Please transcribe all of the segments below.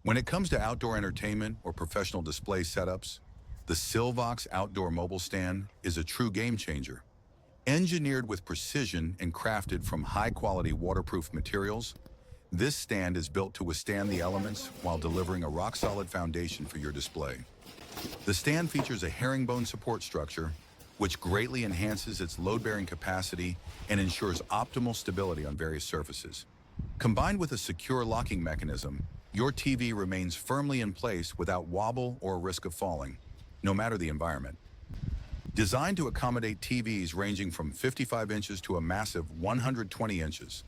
When it comes to outdoor entertainment or professional display setups, the Sylvox outdoor mobile stand is a true game changer. Engineered with precision and crafted from high-quality waterproof materials, this stand is built to withstand the elements while delivering a rock-solid foundation for your display. The stand features a herringbone support structure, which greatly enhances its load-bearing capacity and ensures optimal stability on various surfaces. Combined with a secure locking mechanism, your TV remains firmly in place without wobble or risk of falling, no matter the environment. Designed to accommodate TVs ranging from 55 inches to a massive 120 inches,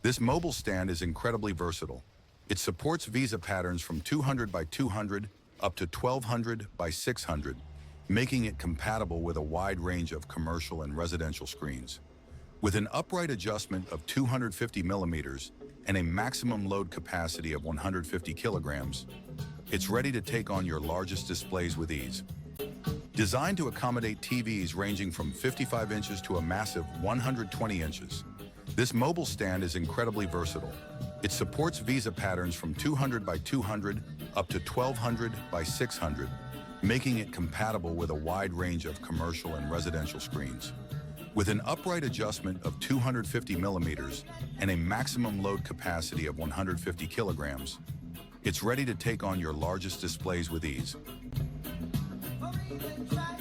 this mobile stand is incredibly versatile. It supports visa patterns from 200 by 200 up to 1200 by 600, making it compatible with a wide range of commercial and residential screens. With an upright adjustment of 250 millimeters and a maximum load capacity of 150 kilograms, it's ready to take on your largest displays with ease. Designed to accommodate TVs ranging from 55 inches to a massive 120 inches, this mobile stand is incredibly versatile. It supports visa patterns from 200 by 200 up to 1200 by 600, making it compatible with a wide range of commercial and residential screens. With an upright adjustment of 250 millimeters and a maximum load capacity of 150 kilograms, it's ready to take on your largest displays with ease. Before we even try